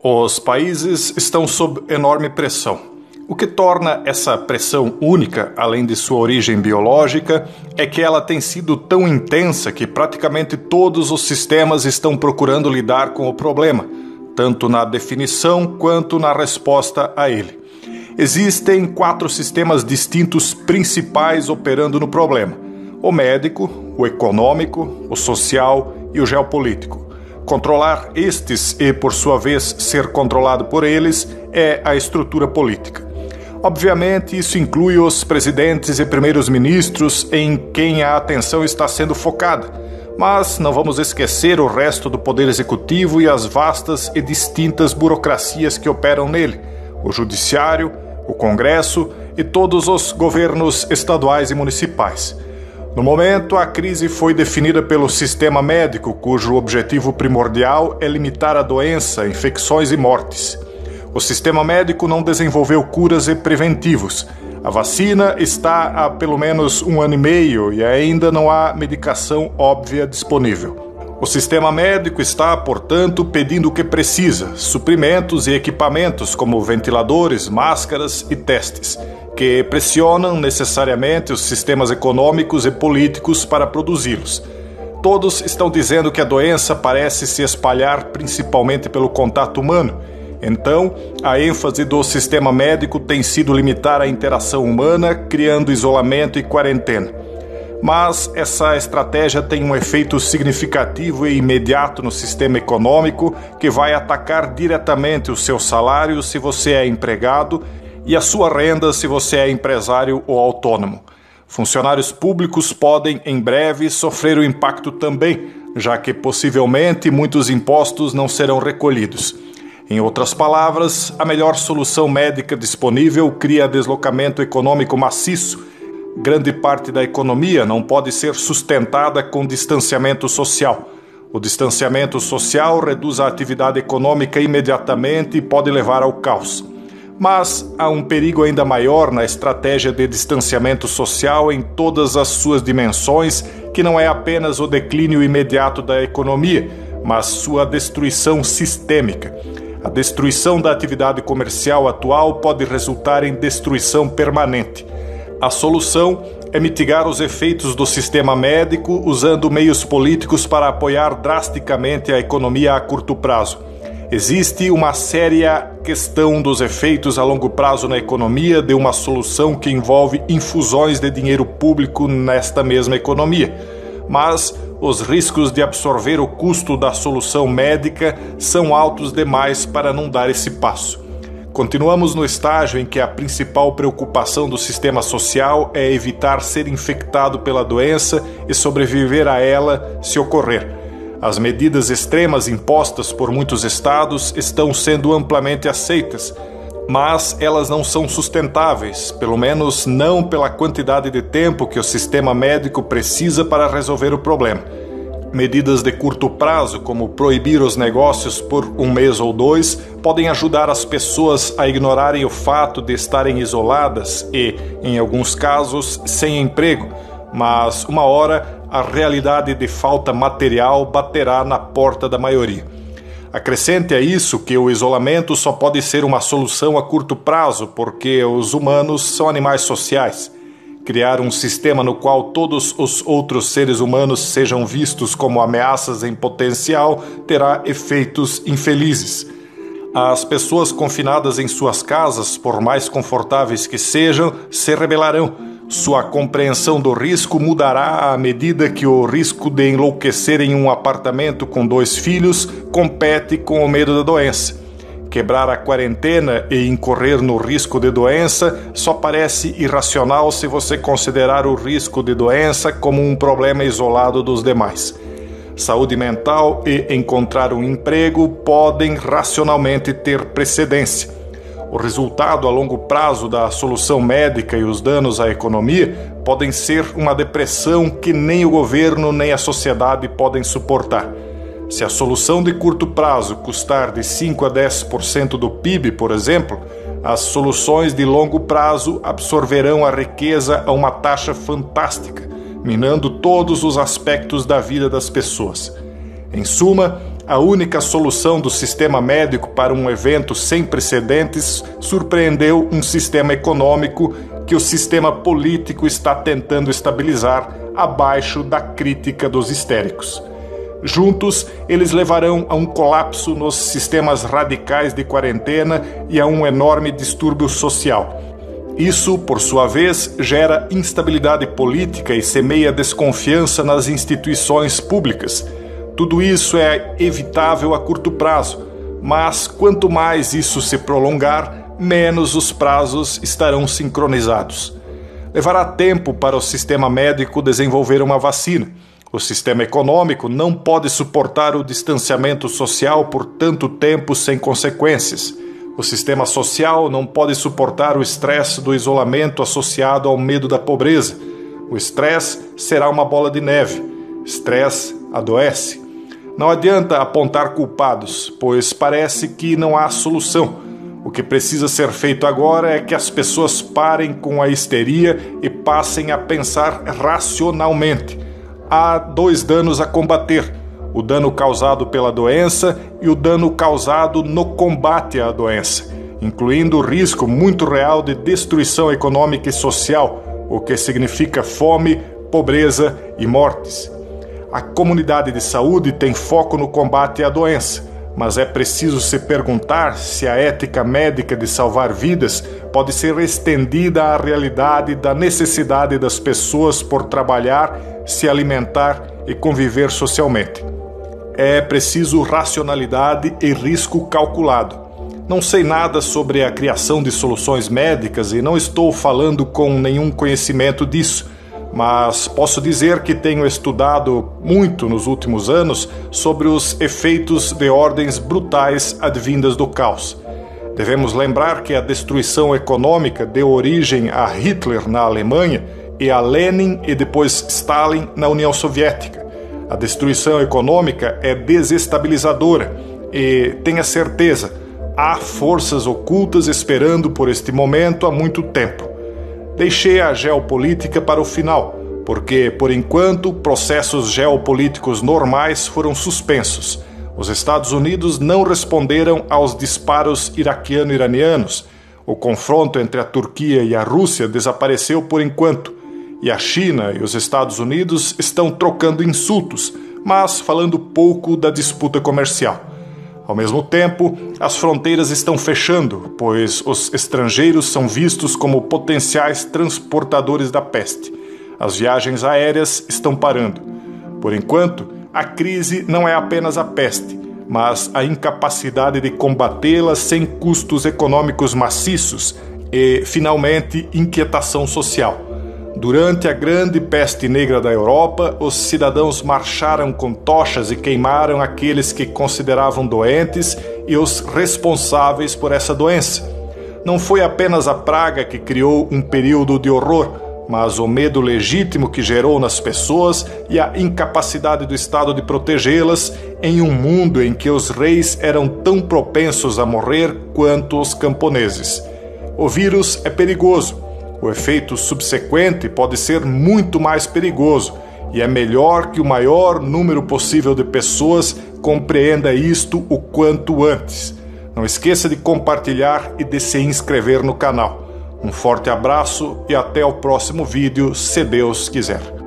Os países estão sob enorme pressão. O que torna essa pressão única, além de sua origem biológica, é que ela tem sido tão intensa que praticamente todos os sistemas estão procurando lidar com o problema, tanto na definição quanto na resposta a ele. Existem 4 sistemas distintos principais operando no problema: o médico, o econômico, o social e o geopolítico. Controlar estes e, por sua vez, ser controlado por eles é a estrutura política. Obviamente, isso inclui os presidentes e primeiros ministros em quem a atenção está sendo focada, mas não vamos esquecer o resto do poder executivo e as vastas e distintas burocracias que operam nele, o judiciário, o Congresso e todos os governos estaduais e municipais. No momento, a crise foi definida pelo sistema médico, cujo objetivo primordial é limitar a doença, infecções e mortes. O sistema médico não desenvolveu curas e preventivos. A vacina está há pelo menos 1 ano e meio e ainda não há medicação óbvia disponível. O sistema médico está, portanto, pedindo o que precisa: suprimentos e equipamentos como ventiladores, máscaras e testes, que pressionam necessariamente os sistemas econômicos e políticos para produzi-los. Todos estão dizendo que a doença parece se espalhar principalmente pelo contato humano. Então, a ênfase do sistema médico tem sido limitar a interação humana, criando isolamento e quarentena. Mas essa estratégia tem um efeito significativo e imediato no sistema econômico, que vai atacar diretamente o seu salário se você é empregado e a sua renda se você é empresário ou autônomo. Funcionários públicos podem, em breve, sofrer o impacto também, já que possivelmente muitos impostos não serão recolhidos. Em outras palavras, a melhor solução médica disponível cria deslocamento econômico maciço. Grande parte da economia não pode ser sustentada com distanciamento social. O distanciamento social reduz a atividade econômica imediatamente e pode levar ao caos. Mas há um perigo ainda maior na estratégia de distanciamento social em todas as suas dimensões, que não é apenas o declínio imediato da economia, mas sua destruição sistêmica. A destruição da atividade comercial atual pode resultar em destruição permanente. A solução é mitigar os efeitos do sistema médico usando meios políticos para apoiar drasticamente a economia a curto prazo. Existe uma séria questão dos efeitos a longo prazo na economia de uma solução que envolve infusões de dinheiro público nesta mesma economia. Mas os riscos de absorver o custo da solução médica são altos demais para não dar esse passo. Continuamos no estágio em que a principal preocupação do sistema social é evitar ser infectado pela doença e sobreviver a ela se ocorrer. As medidas extremas impostas por muitos estados estão sendo amplamente aceitas, mas elas não são sustentáveis, pelo menos não pela quantidade de tempo que o sistema médico precisa para resolver o problema. Medidas de curto prazo, como proibir os negócios por 1 mês ou 2, podem ajudar as pessoas a ignorarem o fato de estarem isoladas e, em alguns casos, sem emprego, mas uma hora a realidade de falta material baterá na porta da maioria. Acrescente a isso que o isolamento só pode ser uma solução a curto prazo, porque os humanos são animais sociais. Criar um sistema no qual todos os outros seres humanos sejam vistos como ameaças em potencial terá efeitos infelizes. As pessoas confinadas em suas casas, por mais confortáveis que sejam, se rebelarão. Sua compreensão do risco mudará à medida que o risco de enlouquecer em um apartamento com 2 filhos compete com o medo da doença. Quebrar a quarentena e incorrer no risco de doença só parece irracional se você considerar o risco de doença como um problema isolado dos demais. Saúde mental e encontrar um emprego podem racionalmente ter precedência. O resultado a longo prazo da solução médica e os danos à economia podem ser uma depressão que nem o governo nem a sociedade podem suportar. Se a solução de curto prazo custar de 5 a 10% do PIB, por exemplo, as soluções de longo prazo absorverão a riqueza a uma taxa fantástica, minando todos os aspectos da vida das pessoas. Em suma, a única solução do sistema médico para um evento sem precedentes surpreendeu um sistema econômico que o sistema político está tentando estabilizar abaixo da crítica dos histéricos. Juntos, eles levarão a um colapso nos sistemas radicais de quarentena e a um enorme distúrbio social. Isso, por sua vez, gera instabilidade política e semeia desconfiança nas instituições públicas. Tudo isso é evitável a curto prazo, mas quanto mais isso se prolongar, menos os prazos estarão sincronizados. Levará tempo para o sistema médico desenvolver uma vacina. O sistema econômico não pode suportar o distanciamento social por tanto tempo sem consequências. O sistema social não pode suportar o estresse do isolamento associado ao medo da pobreza. O estresse será uma bola de neve. Estresse adoece. Não adianta apontar culpados, pois parece que não há solução. O que precisa ser feito agora é que as pessoas parem com a histeria e passem a pensar racionalmente. Há 2 danos a combater: o dano causado pela doença e o dano causado no combate à doença, incluindo o risco muito real de destruição econômica e social, o que significa fome, pobreza e mortes. A comunidade de saúde tem foco no combate à doença, mas é preciso se perguntar se a ética médica de salvar vidas pode ser estendida à realidade da necessidade das pessoas por trabalhar, se alimentar e conviver socialmente. É preciso racionalidade e risco calculado. Não sei nada sobre a criação de soluções médicas e não estou falando com nenhum conhecimento disso, mas posso dizer que tenho estudado muito nos últimos anos sobre os efeitos de ordens brutais advindas do caos. Devemos lembrar que a destruição econômica deu origem a Hitler na Alemanha e a Lenin e depois Stalin na União Soviética. A destruição econômica é desestabilizadora e, tenha certeza, há forças ocultas esperando por este momento há muito tempo. Deixei a geopolítica para o final, porque, por enquanto, processos geopolíticos normais foram suspensos. Os Estados Unidos não responderam aos disparos iraquiano-iranianos. O confronto entre a Turquia e a Rússia desapareceu por enquanto. E a China e os Estados Unidos estão trocando insultos, mas falando pouco da disputa comercial. Ao mesmo tempo, as fronteiras estão fechando, pois os estrangeiros são vistos como potenciais transportadores da peste. As viagens aéreas estão parando. Por enquanto, a crise não é apenas a peste, mas a incapacidade de combatê-la sem custos econômicos maciços e, finalmente, inquietação social. Durante a grande peste negra da Europa, os cidadãos marcharam com tochas e queimaram aqueles que consideravam doentes e os responsáveis por essa doença. Não foi apenas a praga que criou um período de horror, mas o medo legítimo que gerou nas pessoas e a incapacidade do Estado de protegê-las em um mundo em que os reis eram tão propensos a morrer quanto os camponeses. O vírus é perigoso. O efeito subsequente pode ser muito mais perigoso e é melhor que o maior número possível de pessoas compreenda isto o quanto antes. Não esqueça de compartilhar e de se inscrever no canal. Um forte abraço e até o próximo vídeo, se Deus quiser.